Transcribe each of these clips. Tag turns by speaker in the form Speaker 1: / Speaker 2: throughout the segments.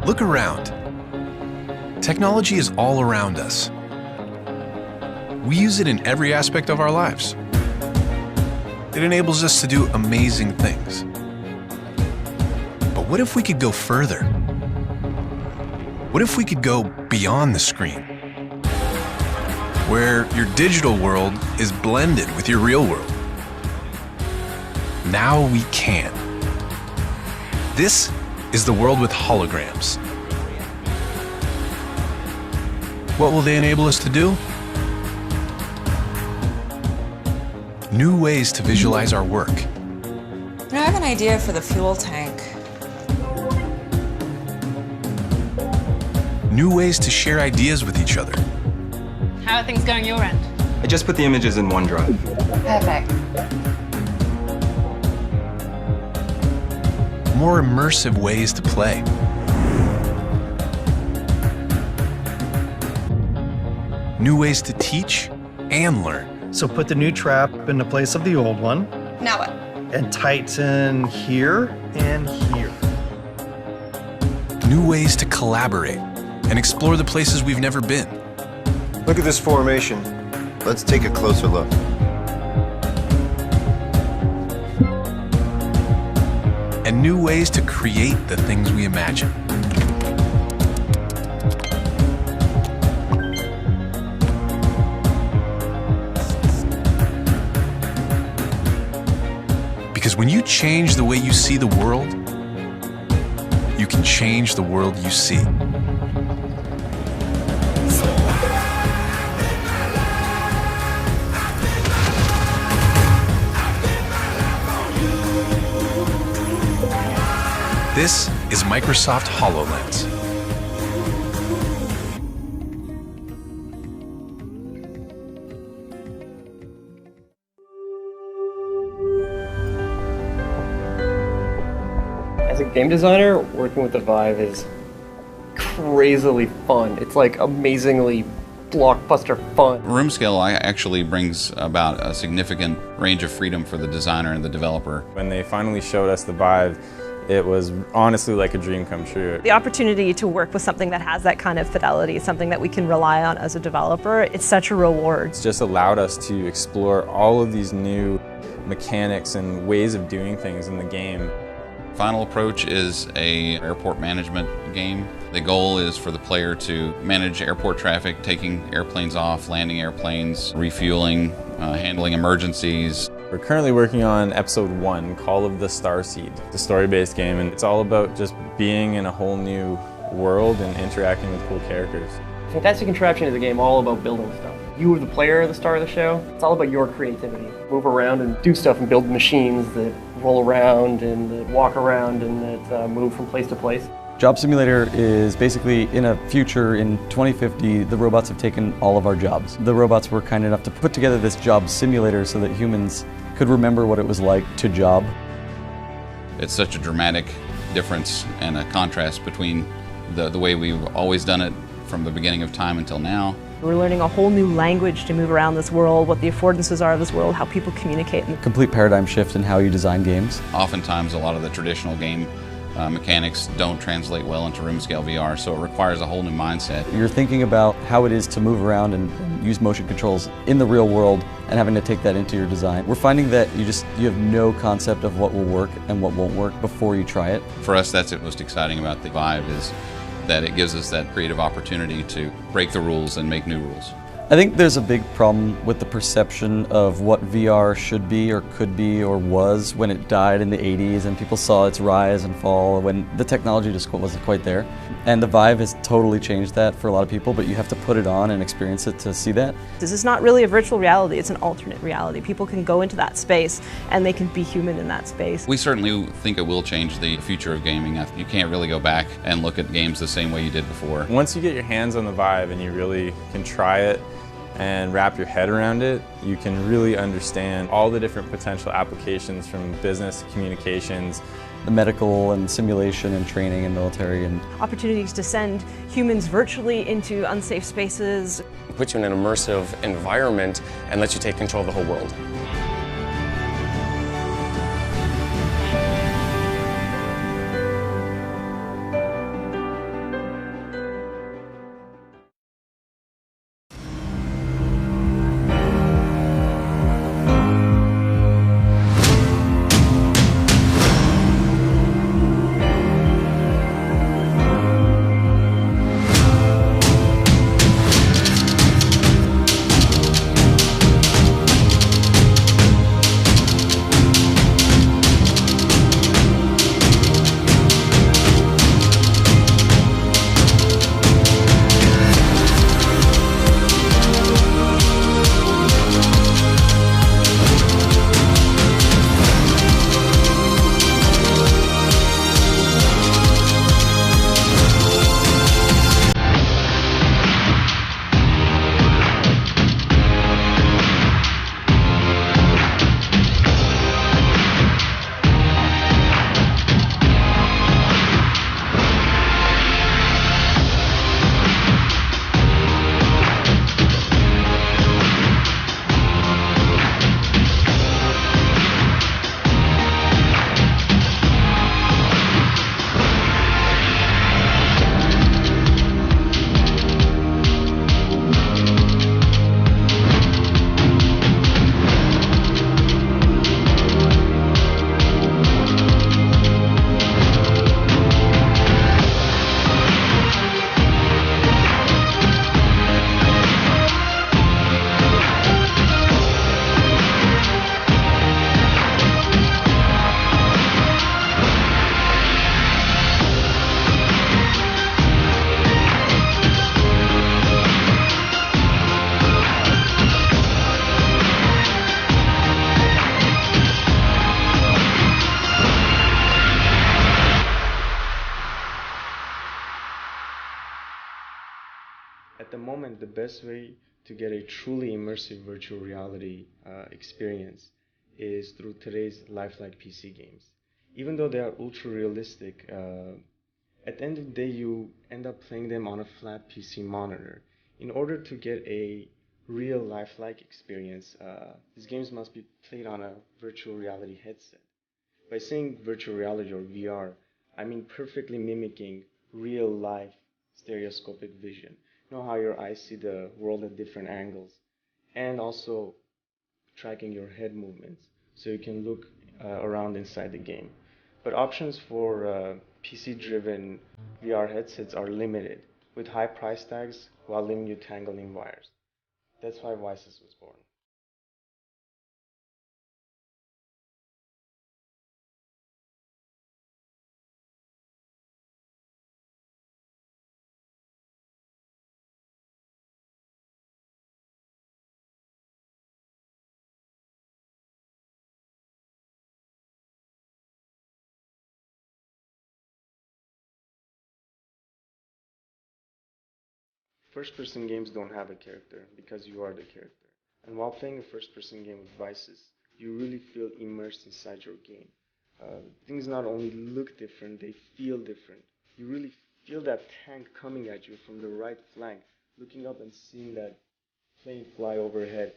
Speaker 1: Look around. Technology is all around us. We use it in every aspect of our lives. It enables us to do amazing things. But what if we could go further? What if we could go beyond the screen? Where your digital world is blended with your real world. Now we can. This is the world with holograms. What will they enable us to do? New ways to visualize our work.
Speaker 2: I have an idea for the fuel tank.
Speaker 1: New ways to share ideas with each other.
Speaker 3: How are things going your end?
Speaker 4: I just put the images in OneDrive.
Speaker 2: Perfect.
Speaker 1: More immersive ways to play. New ways to teach and learn.
Speaker 5: So put the new trap in the place of the old one.
Speaker 2: Now what?
Speaker 5: And tighten here and here.
Speaker 1: New ways to collaborate and explore the places we've never been.
Speaker 6: Look at this formation. Let's take a closer look.
Speaker 1: And new ways to create the things we imagine. Because when you change the way you see the world, you can change the world you see. This is Microsoft HoloLens.
Speaker 7: As a game designer, working with the Vive is crazily fun. It's like amazingly blockbuster fun.
Speaker 8: Room scale actually brings about a significant range of freedom for the designer and the developer.
Speaker 9: When they finally showed us the Vive, it was honestly like a dream come true.
Speaker 3: The opportunity to work with something that has that kind of fidelity, something that we can rely on as a developer, it's such a reward.
Speaker 9: It's just allowed us to explore all of these new mechanics and ways of doing things in the game.
Speaker 8: Final Approach is an airport management game. The goal is for the player to manage airport traffic, taking airplanes off, landing airplanes, refueling, handling emergencies.
Speaker 9: We're currently working on episode 1, Call of the Starseed. It's a story-based game, and it's all about just being in a whole new world and interacting with cool characters.
Speaker 7: Fantastic Contraption is a game all about building stuff. You are the player at the start of the show. It's all about your creativity. Move around and do stuff and build machines that roll around and that walk around and that move from place to place.
Speaker 10: Job Simulator is basically in a future in 2050, the robots have taken all of our jobs. The robots were kind enough to put together this job simulator so that humans could remember what it was like to job.
Speaker 8: It's such a dramatic difference and a contrast between the way we've always done it from the beginning of time until now.
Speaker 3: We're learning a whole new language to move around this world, what the affordances are of this world, how people communicate.
Speaker 10: Complete paradigm shift in how you design games.
Speaker 8: Oftentimes a lot of the traditional game mechanics don't translate well into room scale VR, so it requires a whole new mindset.
Speaker 10: You're thinking about how it is to move around and use motion controls in the real world and having to take that into your design. We're finding that you have no concept of what will work and what won't work before you try it.
Speaker 8: For us, that's what's most exciting about the Vive, is that it gives us that creative opportunity to break the rules and make new rules.
Speaker 10: I think there's a big problem with the perception of what VR should be or could be or was when it died in the 80s and people saw its rise and fall when the technology just wasn't quite there. And the Vive has totally changed that for a lot of people, but you have to put it on and experience it to see that.
Speaker 3: This is not really a virtual reality, it's an alternate reality. People can go into that space and they can be human in that space.
Speaker 8: We certainly think it will change the future of gaming. You can't really go back and look at games the same way you did before.
Speaker 9: Once you get your hands on the Vive and you really can try it and wrap your head around it, you can really understand all the different potential applications from business to communications.
Speaker 10: The medical and simulation and training and military and
Speaker 3: opportunities to send humans virtually into unsafe spaces.
Speaker 11: It puts you in an immersive environment and lets you take control of the whole world.
Speaker 12: At the moment, the best way to get a truly immersive virtual reality experience is through today's lifelike PC games. Even though they are ultra realistic, at the end of the day, you end up playing them on a flat PC monitor. In order to get a real lifelike experience, these games must be played on a virtual reality headset. By saying virtual reality or VR, I mean perfectly mimicking real life stereoscopic vision. You know how your eyes see the world at different angles, and also tracking your head movements so you can look around inside the game. But options for PC-driven VR headsets are limited, with high price tags while leaving you tangled in wires. That's why Vices was born. First-person games don't have a character because you are the character. And while playing a first-person game with Vices, you really feel immersed inside your game. Things not only look different, they feel different. You really feel that tank coming at you from the right flank, looking up and seeing that plane fly overhead.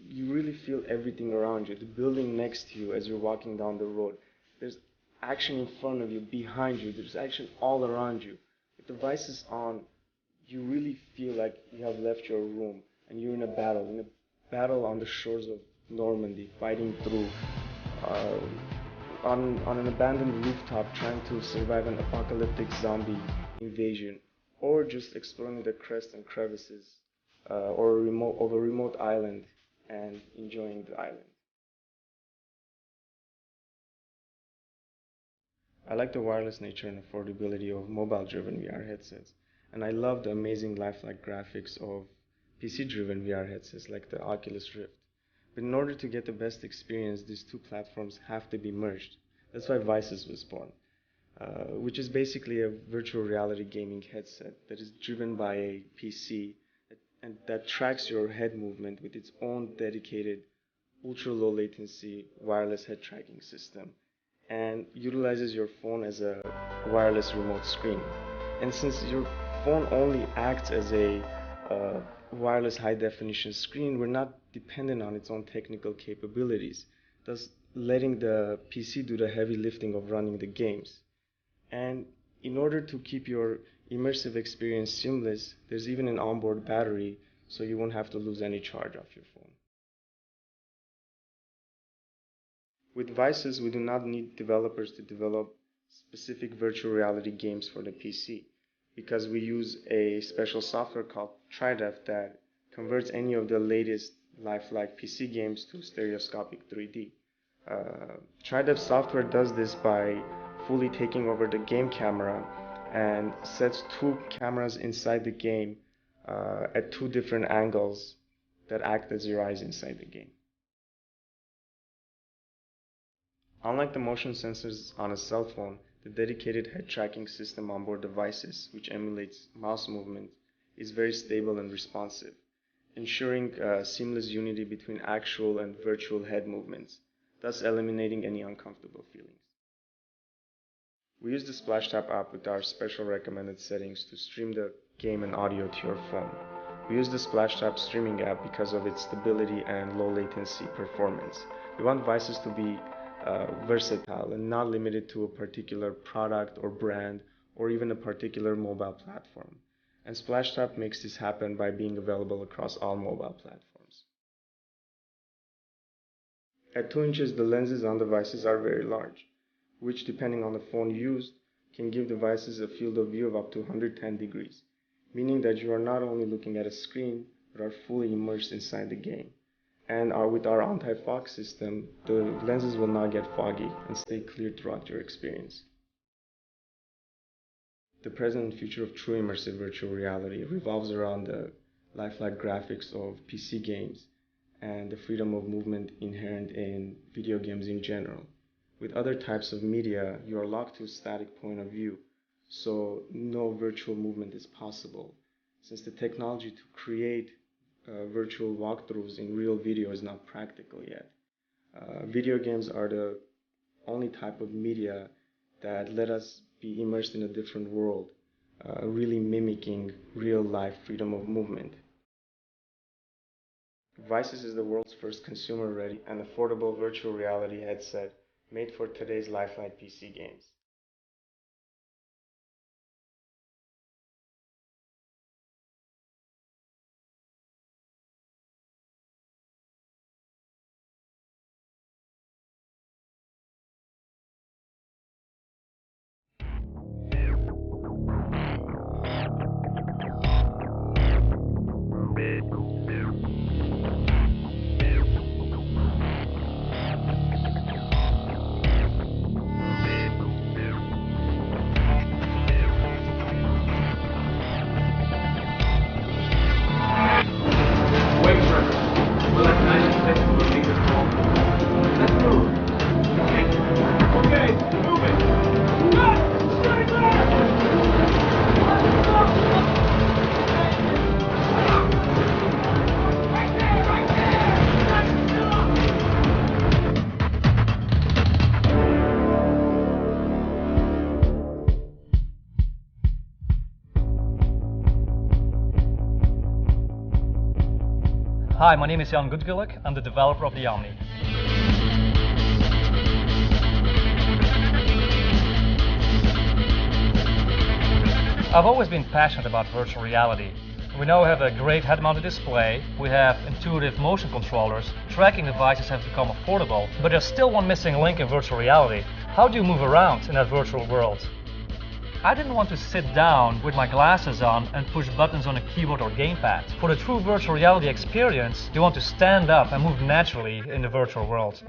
Speaker 12: You really feel everything around you, the building next to you as you're walking down the road. There's action in front of you, behind you, there's action all around you. With the Vices on, you really feel like you have left your room and you're in a battle on the shores of Normandy, fighting through uh, on an abandoned rooftop, trying to survive an apocalyptic zombie invasion, or just exploring the crests and crevices or a remote island and enjoying the island. I like the wireless nature and affordability of mobile-driven VR headsets, and I love the amazing lifelike graphics of PC-driven VR headsets like the Oculus Rift. But in order to get the best experience, these two platforms have to be merged. That's why Vices was born, which is basically a virtual reality gaming headset that is driven by a PC and that tracks your head movement with its own dedicated ultra low latency wireless head tracking system and utilizes your phone as a wireless remote screen. And since your phone only acts as a wireless high definition screen, we're not dependent on its own technical capabilities, thus letting the PC do the heavy lifting of running the games. And in order to keep your immersive experience seamless, there's even an onboard battery so you won't have to lose any charge off your phone. With Vices, we do not need developers to develop specific virtual reality games for the PC because we use a special software called TriDev that converts any of the latest lifelike PC games to stereoscopic 3D. TriDev software does this by fully taking over the game camera and sets two cameras inside the game at two different angles that act as your eyes inside the game. Unlike the motion sensors on a cell phone, the dedicated head tracking system on board devices, which emulates mouse movement, is very stable and responsive, ensuring seamless unity between actual and virtual head movements, thus eliminating any uncomfortable feelings. We use the SplashTap app with our special recommended settings to stream the game and audio to your phone. We use the SplashTap streaming app because of its stability and low latency performance. We want Vices to be versatile and not limited to a particular product or brand or even a particular mobile platform. And SplashTap makes this happen by being available across all mobile platforms. At 2 inches, the lenses on the Vices are very large, which depending on the phone used can give devices a field of view of up to 110 degrees, meaning that you are not only looking at a screen but are fully immersed inside the game. And with our anti-fog system, the lenses will not get foggy and stay clear throughout your experience. The present and future of true immersive virtual reality revolves around the lifelike graphics of PC games and the freedom of movement inherent in video games in general. With other types of media, you are locked to a static point of view, so no virtual movement is possible. since the technology to create virtual walkthroughs in real video is not practical yet. Video games are the only type of media that let us be immersed in a different world, really mimicking real-life freedom of movement. Vices is the world's first consumer-ready and affordable virtual reality headset made for today's lifelike PC games.
Speaker 13: Hi, my name is Jan Gutgulik. I'm the developer of the Omni. I've always been passionate about virtual reality. We now have a great head-mounted display, we have intuitive motion controllers, tracking devices have become affordable, but there's still one missing link in virtual reality. How do you move around in that virtual world? I didn't want to sit down with my glasses on and push buttons on a keyboard or gamepad. For the true virtual reality experience, you want to stand up and move naturally in the virtual world.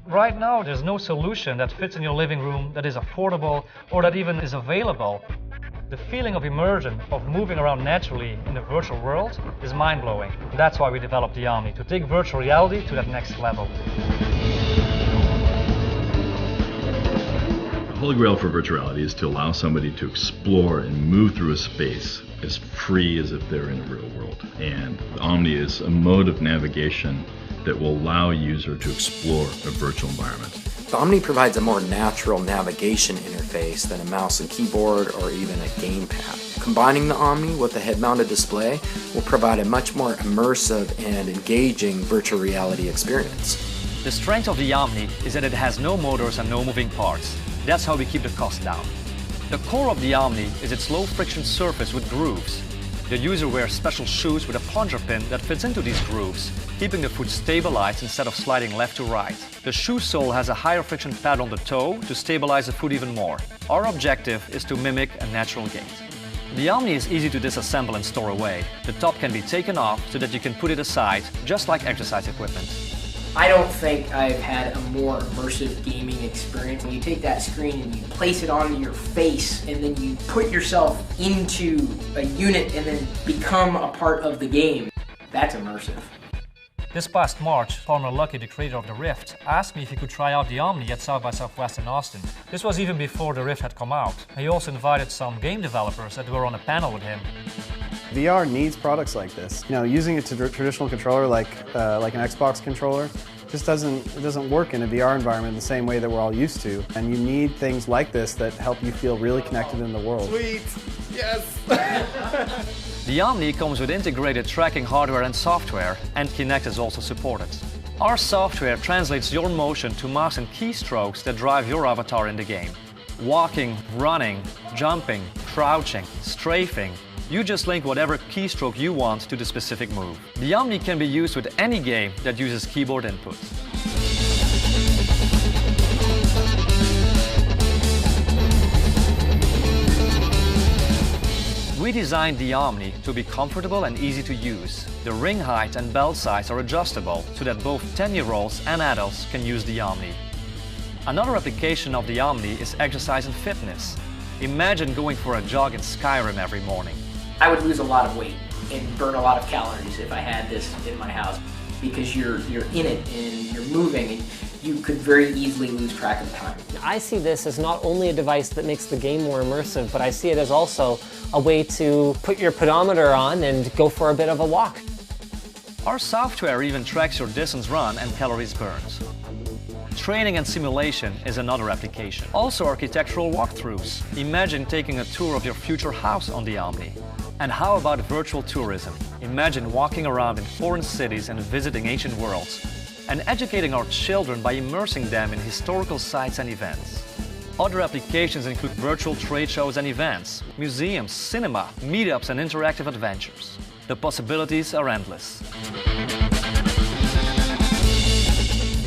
Speaker 13: Right now, there's no solution that fits in your living room, that is affordable, or that even is available. The feeling of immersion, of moving around naturally in the virtual world, is mind-blowing. That's why we developed the Omni, to take virtual reality to that next level.
Speaker 14: The holy grail for virtual reality is to allow somebody to explore and move through a space as free as if they're in a real world. And the Omni is a mode of navigation that will allow a user to explore a virtual environment.
Speaker 15: The Omni provides a more natural navigation interface than a mouse and keyboard or even a gamepad. Combining the Omni with a head-mounted display will provide a much more immersive and engaging virtual reality experience.
Speaker 13: The strength of the Omni is that it has no motors and no moving parts. That's how we keep the cost down. The core of the Omni is its low-friction surface with grooves. The user wears special shoes with a plunger pin that fits into these grooves, keeping the foot stabilized instead of sliding left to right. The shoe sole has a higher friction pad on the toe to stabilize the foot even more. Our objective is to mimic a natural gait. The Omni is easy to disassemble and store away. The top can be taken off so that you can put it aside, just like exercise equipment.
Speaker 16: I don't think I've had a more immersive gaming experience. When you take that screen and you place it onto your face and then you put yourself into a unit and then become a part of the game, that's immersive.
Speaker 13: This past March, Palmer Luckey, the creator of the Rift, asked me if he could try out the Omni at South by Southwest in Austin. This was even before the Rift had come out. He also invited some game developers that were on a panel with him.
Speaker 17: VR needs products like this. You know, using a traditional controller like an Xbox controller just doesn't work in a VR environment the same way that we're all used to. And you need things like this that help you feel really connected in the world.
Speaker 18: Sweet! Yes!
Speaker 13: The Omni comes with integrated tracking hardware and software, and Kinect is also supported. Our software translates your motion to mouse and keystrokes that drive your avatar in the game. Walking, running, jumping, crouching, strafing. You just link whatever keystroke you want to the specific move. The Omni can be used with any game that uses keyboard input. We designed the Omni to be comfortable and easy to use. The ring height and belt size are adjustable so that both 10-year-olds and adults can use the Omni. Another application of the Omni is exercise and fitness. Imagine going for a jog in Skyrim every morning.
Speaker 16: I would lose a lot of weight and burn a lot of calories if I had this in my house. because you're in it and you're moving, and you could very easily lose track of time.
Speaker 18: I see this as not only a device that makes the game more immersive, but I see it as also a way to put your pedometer on and go for a bit of a walk.
Speaker 13: Our software even tracks your distance run and calories burned. Training and simulation is another application. Also architectural walkthroughs. Imagine taking a tour of your future house on the Omni. And how about virtual tourism? Imagine walking around in foreign cities and visiting ancient worlds, and educating our children by immersing them in historical sites and events. Other applications include virtual trade shows and events, museums, cinema, meetups and interactive adventures. The possibilities are endless.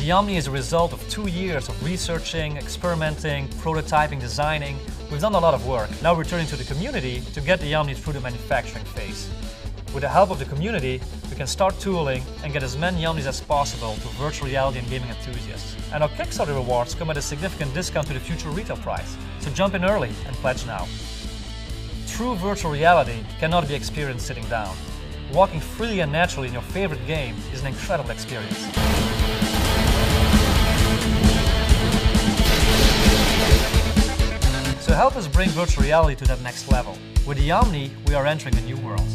Speaker 13: The Omni is a result of 2 years of researching, experimenting, prototyping, designing. We've done a lot of work. Now we're turning to the community to get the Omni through the manufacturing phase. With the help of the community, we can start tooling and get as many Omnis as possible to virtual reality and gaming enthusiasts. And our Kickstarter rewards come at a significant discount to the future retail price. So jump in early and pledge now. True virtual reality cannot be experienced sitting down. Walking freely and naturally in your favorite game is an incredible experience. So help us bring virtual reality to that next level. With the Omni, we are entering a new world.